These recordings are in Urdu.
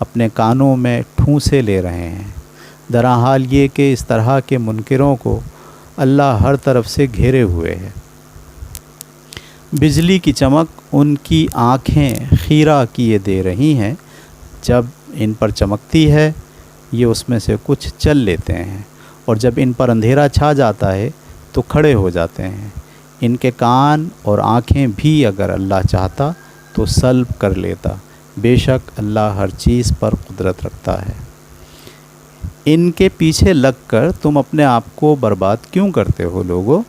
اپنے کانوں میں ٹھونسے لے رہے ہیں۔ درا حال یہ کہ اس طرح کے منکروں کو اللہ ہر طرف سے گھیرے ہوئے ہے۔ بجلی کی چمک ان کی آنکھیں خیرہ کیے دے رہی ہیں، جب ان پر چمکتی ہے یہ اس میں سے کچھ چل لیتے ہیں، اور جب ان پر اندھیرا چھا جاتا ہے تو کھڑے ہو جاتے ہیں۔ ان کے کان اور آنکھیں بھی اگر اللہ چاہتا تو سلب کر لیتا، بے شک اللہ ہر چیز پر قدرت رکھتا ہے۔ ان کے پیچھے لگ کر تم اپنے آپ کو برباد کیوں کرتے ہو لوگو؟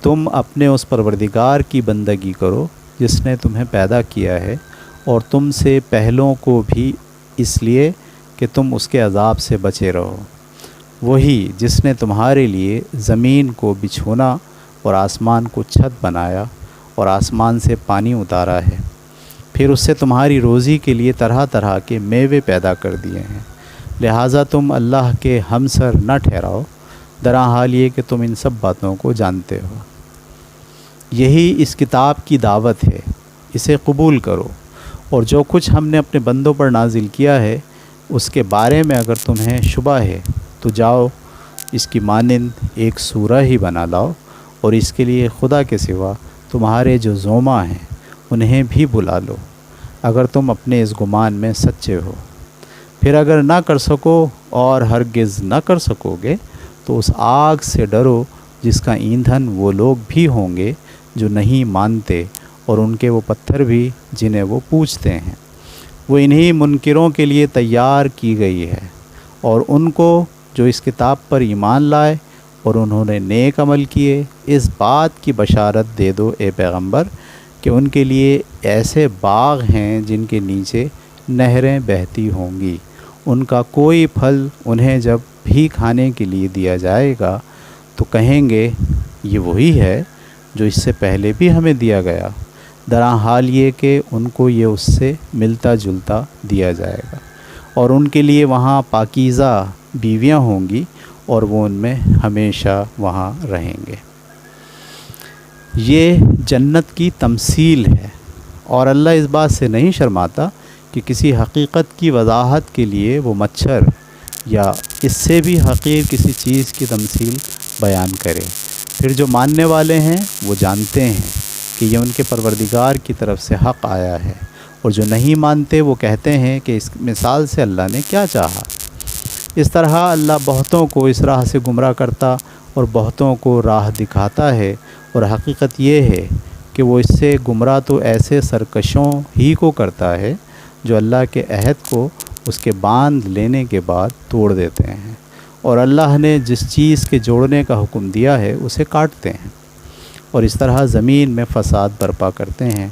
تم اپنے اس پروردگار کی بندگی کرو جس نے تمہیں پیدا کیا ہے، اور تم سے پہلوں کو بھی، اس لیے کہ تم اس کے عذاب سے بچے رہو۔ وہی جس نے تمہارے لیے زمین کو بچھونا اور آسمان کو چھت بنایا اور آسمان سے پانی اتارا ہے، پھر اس سے تمہاری روزی کے لیے طرح طرح کے میوے پیدا کر دیے ہیں، لہٰذا تم اللہ کے ہمسر نہ ٹھہراؤ، درا حال یہ کہ تم ان سب باتوں کو جانتے ہو۔ یہی اس کتاب کی دعوت ہے، اسے قبول کرو، اور جو کچھ ہم نے اپنے بندوں پر نازل کیا ہے اس کے بارے میں اگر تمہیں شبہ ہے تو جاؤ اس کی مانند ایک سورہ ہی بنا لاؤ، اور اس کے لیے خدا کے سوا تمہارے جو زوما ہیں انہیں بھی بلا لو، اگر تم اپنے اس گمان میں سچے ہو۔ پھر اگر نہ کر سکو اور ہرگز نہ کر سکو گے تو اس آگ سے ڈرو جس کا ایندھن وہ لوگ بھی ہوں گے جو نہیں مانتے، اور ان کے وہ پتھر بھی جنہیں وہ پوجتے ہیں۔ وہ انہی منکروں کے لیے تیار کی گئی ہے، اور ان کو جو اس کتاب پر ایمان لائے اور انہوں نے نیک عمل کیے، اس بات کی بشارت دے دو اے پیغمبر کہ ان کے لیے ایسے باغ ہیں جن کے نیچے نہریں بہتی ہوں گی، ان کا کوئی پھل انہیں جب بھی کھانے کے لیے دیا جائے گا تو کہیں گے یہ وہی ہے جو اس سے پہلے بھی ہمیں دیا گیا، درا حال یہ کہ ان کو یہ اس سے ملتا جلتا دیا جائے گا، اور ان کے لیے وہاں پاکیزہ بیویاں ہوں گی اور وہ ان میں ہمیشہ وہاں رہیں گے۔ یہ جنت کی تمثیل ہے، اور اللہ اس بات سے نہیں شرماتا کہ کسی حقیقت کی وضاحت کے لیے وہ مچھر یا اس سے بھی حقیر کسی چیز کی تمثیل بیان کرے۔ پھر جو ماننے والے ہیں وہ جانتے ہیں کہ یہ ان کے پروردگار کی طرف سے حق آیا ہے، اور جو نہیں مانتے وہ کہتے ہیں کہ اس مثال سے اللہ نے کیا چاہا۔ اس طرح اللہ بہتوں کو اس راہ سے گمراہ کرتا اور بہتوں کو راہ دکھاتا ہے، اور حقیقت یہ ہے کہ وہ اس سے گمراہ تو ایسے سرکشوں ہی کو کرتا ہے جو اللہ کے عہد کو اس کے باندھ لینے کے بعد توڑ دیتے ہیں، اور اللہ نے جس چیز کے جوڑنے کا حکم دیا ہے اسے کاٹتے ہیں، اور اس طرح زمین میں فساد برپا کرتے ہیں۔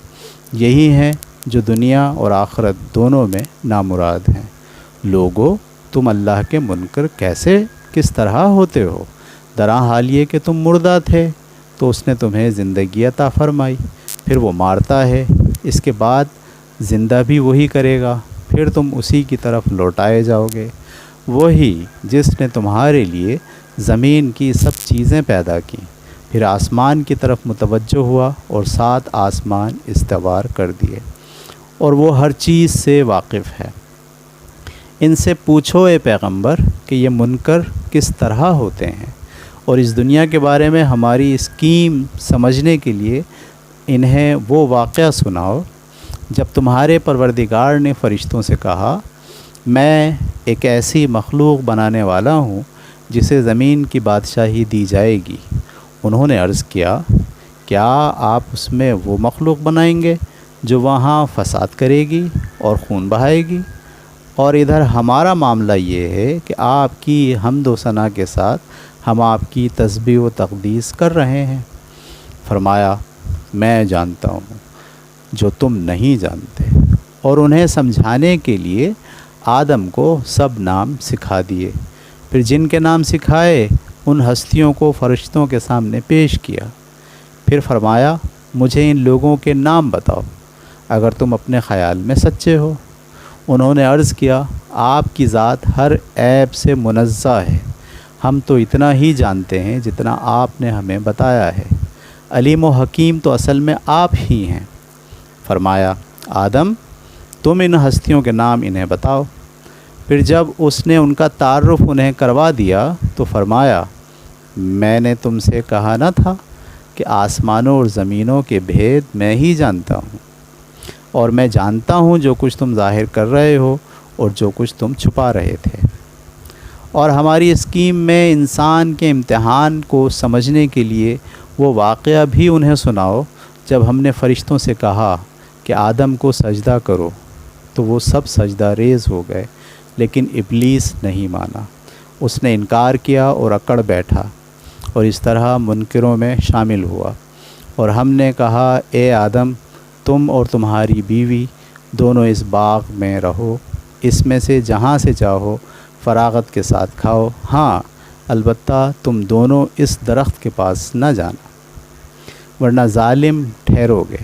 یہی ہیں جو دنیا اور آخرت دونوں میں نامراد ہیں۔ لوگو تم اللہ کے منکر کیسے کس طرح ہوتے ہو؟ درا حال یہ کہ تم مردہ تھے تو اس نے تمہیں زندگی عطا فرمائی، پھر وہ مارتا ہے، اس کے بعد زندہ بھی وہی کرے گا، پھر تم اسی کی طرف لوٹائے جاؤ گے۔ وہی جس نے تمہارے لیے زمین کی سب چیزیں پیدا کیں، پھر آسمان کی طرف متوجہ ہوا اور 7 آسمان استوار کر دیے، اور وہ ہر چیز سے واقف ہے۔ ان سے پوچھو اے پیغمبر کہ یہ منکر کس طرح ہوتے ہیں، اور اس دنیا کے بارے میں ہماری اسکیم سمجھنے کے لیے انہیں وہ واقعہ سناؤ جب تمہارے پروردگار نے فرشتوں سے کہا میں ایک ایسی مخلوق بنانے والا ہوں جسے زمین کی بادشاہی دی جائے گی۔ انہوں نے عرض کیا کیا آپ اس میں وہ مخلوق بنائیں گے جو وہاں فساد کرے گی اور خون بہائے گی؟ اور ادھر ہمارا معاملہ یہ ہے کہ آپ کی حمد و ثنا کے ساتھ ہم آپ کی تسبیح و تقدیس کر رہے ہیں۔ فرمایا میں جانتا ہوں جو تم نہیں جانتے، اور انہیں سمجھانے کے لیے آدم کو سب نام سکھا دیے، پھر جن کے نام سکھائے ان ہستیوں کو فرشتوں کے سامنے پیش کیا، پھر فرمایا مجھے ان لوگوں کے نام بتاؤ اگر تم اپنے خیال میں سچے ہو۔ انہوں نے عرض کیا آپ کی ذات ہر عیب سے منزہ ہے، ہم تو اتنا ہی جانتے ہیں جتنا آپ نے ہمیں بتایا ہے، علیم و حکیم تو اصل میں آپ ہی ہیں۔ فرمایا آدم تم ان ہستیوں کے نام انہیں بتاؤ۔ پھر جب اس نے ان کا تعارف انہیں کروا دیا تو فرمایا میں نے تم سے کہا نہ تھا کہ آسمانوں اور زمینوں کے بھید میں ہی جانتا ہوں، اور میں جانتا ہوں جو کچھ تم ظاہر کر رہے ہو اور جو کچھ تم چھپا رہے تھے۔ اور ہماری اسکیم میں انسان کے امتحان کو سمجھنے کے لیے وہ واقعہ بھی انہیں سناؤ جب ہم نے فرشتوں سے کہا کہ آدم کو سجدہ کرو تو وہ سب سجدہ ریز ہو گئے، لیکن ابلیس نہیں مانا، اس نے انکار کیا اور اکڑ بیٹھا اور اس طرح منکروں میں شامل ہوا۔ اور ہم نے کہا اے آدم تم اور تمہاری بیوی دونوں اس باغ میں رہو، اس میں سے جہاں سے چاہو فراغت کے ساتھ کھاؤ، ہاں البتہ تم دونوں اس درخت کے پاس نہ جانا ورنہ ظالم ٹھہرو گے۔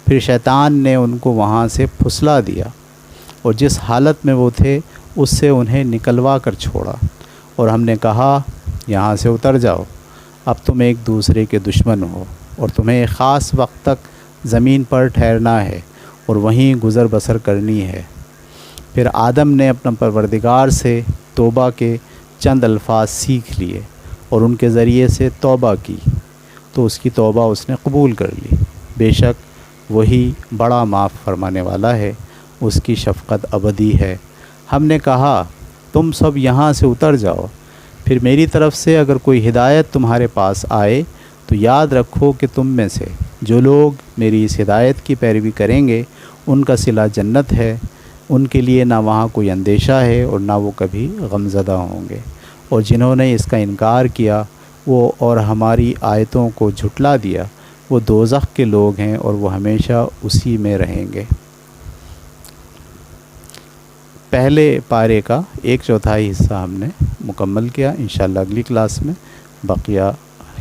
پھر شیطان نے ان کو وہاں سے پھسلا دیا اور جس حالت میں وہ تھے اس سے انہیں نکلوا کر چھوڑا، اور ہم نے کہا یہاں سے اتر جاؤ، اب تم ایک دوسرے کے دشمن ہو اور تمہیں ایک خاص وقت تک زمین پر ٹھہرنا ہے اور وہیں گزر بسر کرنی ہے۔ پھر آدم نے اپنا پروردگار سے توبہ کے چند الفاظ سیکھ لیے اور ان کے ذریعے سے توبہ کی تو اس کی توبہ اس نے قبول کر لی، بے شک وہی بڑا معاف فرمانے والا ہے، اس کی شفقت ابدی ہے۔ ہم نے کہا تم سب یہاں سے اتر جاؤ، پھر میری طرف سے اگر کوئی ہدایت تمہارے پاس آئے تو یاد رکھو کہ تم میں سے جو لوگ میری اس ہدایت کی پیروی کریں گے ان کا صلہ جنت ہے، ان کے لیے نہ وہاں کوئی اندیشہ ہے اور نہ وہ کبھی غمزدہ ہوں گے، اور جنہوں نے اس کا انکار کیا وہ اور ہماری آیتوں کو جھٹلا دیا وہ دوزخ کے لوگ ہیں اور وہ ہمیشہ اسی میں رہیں گے۔ پہلے پارے کا 1/4 حصہ ہم نے مکمل کیا، انشاءاللہ اگلی کلاس میں بقیہ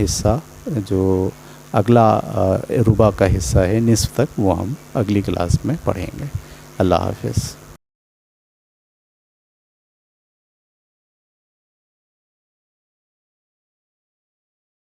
حصہ جو اگلا ربع کا حصہ ہے نصف تک وہ ہم اگلی کلاس میں پڑھیں گے۔ اللہ حافظ۔